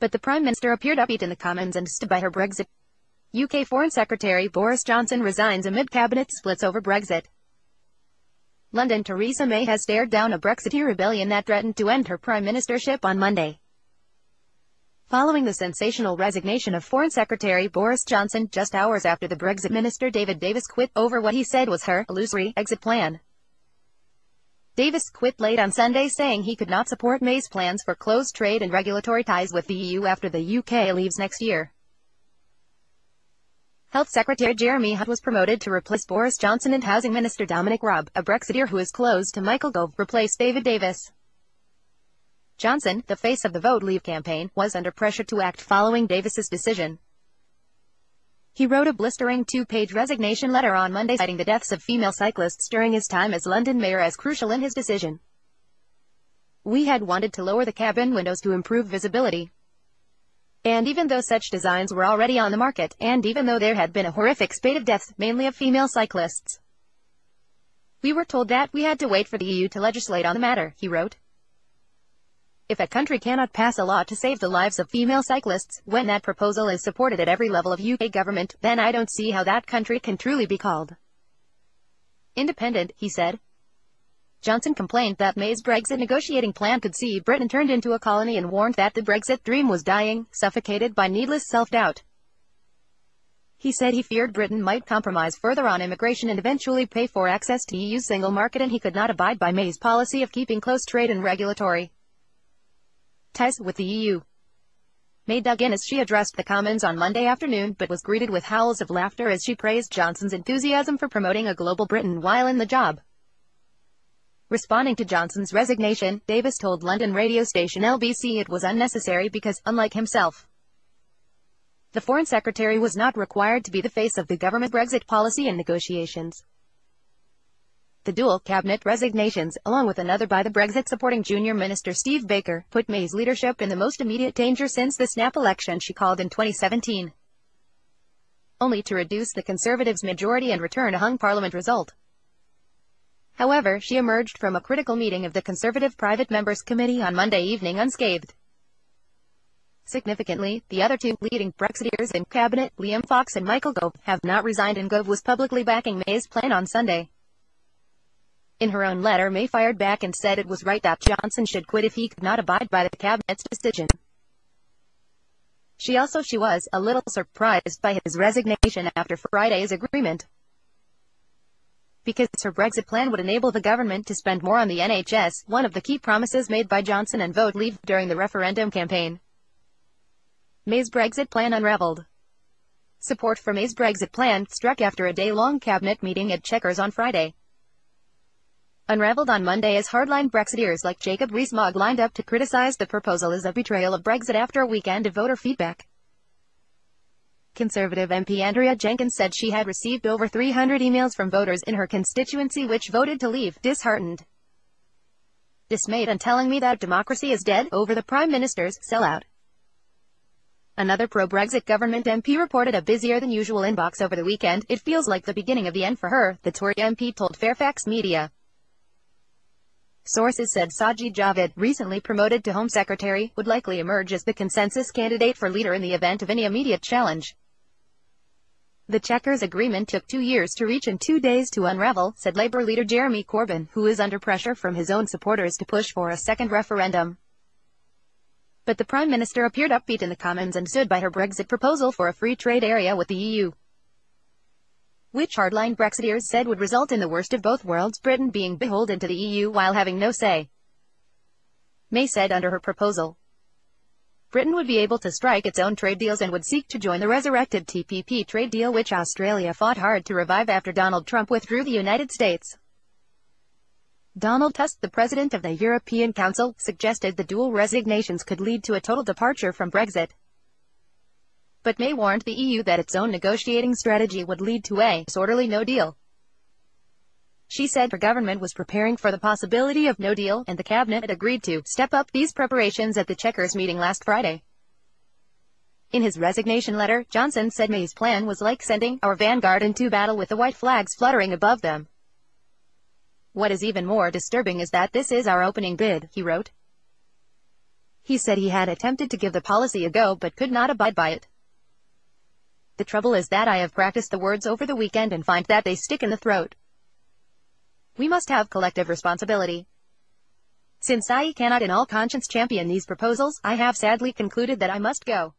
But the Prime Minister appeared upbeat in the Commons and stood by her Brexit. UK Foreign Secretary Boris Johnson resigns amid cabinet splits over Brexit. London. Theresa May has stared down a Brexiteer rebellion that threatened to end her prime ministership on Monday. Following the sensational resignation of Foreign Secretary Boris Johnson just hours after the Brexit minister David Davis quit over what he said was her illusory exit plan. Davis quit late on Sunday, saying he could not support May's plans for close trade and regulatory ties with the EU after the UK leaves next year. Health Secretary Jeremy Hunt was promoted to replace Boris Johnson, and Housing Minister Dominic Raab, a Brexiteer who is close to Michael Gove, replaced David Davis. Johnson, the face of the Vote Leave campaign, was under pressure to act following Davis's decision. He wrote a blistering two-page resignation letter on Monday, citing the deaths of female cyclists during his time as London mayor as crucial in his decision. "We had wanted to lower the cabin windows to improve visibility. And even though such designs were already on the market, and even though there had been a horrific spate of deaths, mainly of female cyclists, we were told that we had to wait for the EU to legislate on the matter," he wrote. "If a country cannot pass a law to save the lives of female cyclists, when that proposal is supported at every level of UK government, then I don't see how that country can truly be called independent," he said. Johnson complained that May's Brexit negotiating plan could see Britain turned into a colony and warned that the Brexit dream was dying, suffocated by needless self-doubt. He said he feared Britain might compromise further on immigration and eventually pay for access to the EU's single market, and he could not abide by May's policy of keeping close trade and regulatory ties with the EU. May dug in as she addressed the Commons on Monday afternoon, but was greeted with howls of laughter as she praised Johnson's enthusiasm for promoting a global Britain while in the job. Responding to Johnson's resignation, Davis told London radio station LBC it was unnecessary because, unlike himself, the Foreign Secretary was not required to be the face of the government Brexit policy and negotiations. The dual cabinet resignations, along with another by the Brexit-supporting junior minister Steve Baker, put May's leadership in the most immediate danger since the snap election she called in 2017, only to reduce the Conservatives' majority and return a hung Parliament result. However, she emerged from a critical meeting of the Conservative Private Members Committee on Monday evening unscathed. Significantly, the other two leading Brexiteers in cabinet, Liam Fox and Michael Gove, have not resigned, and Gove was publicly backing May's plan on Sunday. In her own letter, May fired back and said it was right that Johnson should quit if he could not abide by the cabinet's decision. She was a little surprised by his resignation after Friday's agreement, because her Brexit plan would enable the government to spend more on the NHS, one of the key promises made by Johnson and Vote Leave during the referendum campaign. May's Brexit plan unravelled. Support for May's Brexit plan struck after a day-long cabinet meeting at Chequers on Friday. Unravelled on Monday as hardline Brexiteers like Jacob Rees-Mogg lined up to criticise the proposal as a betrayal of Brexit after a weekend of voter feedback. Conservative MP Andrea Jenkins said she had received over 300 emails from voters in her constituency which voted to leave, disheartened, dismayed, and telling me that democracy is dead over the Prime Minister's sellout. Another pro-Brexit government MP reported a busier-than-usual inbox over the weekend. "It feels like the beginning of the end for her," the Tory MP told Fairfax Media. Sources said Sajid Javid, recently promoted to Home Secretary, would likely emerge as the consensus candidate for leader in the event of any immediate challenge. "The Chequers agreement took 2 years to reach and 2 days to unravel," said Labour leader Jeremy Corbyn, who is under pressure from his own supporters to push for a second referendum. But the Prime Minister appeared upbeat in the Commons and stood by her Brexit proposal for a free trade area with the EU, which hardline Brexiteers said would result in the worst of both worlds, Britain being beholden to the EU while having no say. May said under her proposal, Britain would be able to strike its own trade deals and would seek to join the resurrected TPP trade deal which Australia fought hard to revive after Donald Trump withdrew the United States. Donald Tusk, the president of the European Council, suggested the dual resignations could lead to a total departure from Brexit. But May warned the EU that its own negotiating strategy would lead to a disorderly no deal. She said her government was preparing for the possibility of no deal, and the cabinet had agreed to step up these preparations at the Chequers meeting last Friday. In his resignation letter, Johnson said May's plan was like sending our vanguard into battle with the white flags fluttering above them. "What is even more disturbing is that this is our opening bid," he wrote. He said he had attempted to give the policy a go but could not abide by it. The trouble is that I have practiced the words over the weekend and find that they stick in the throat. We must have collective responsibility. Since I cannot in all conscience champion these proposals, I have sadly concluded that I must go.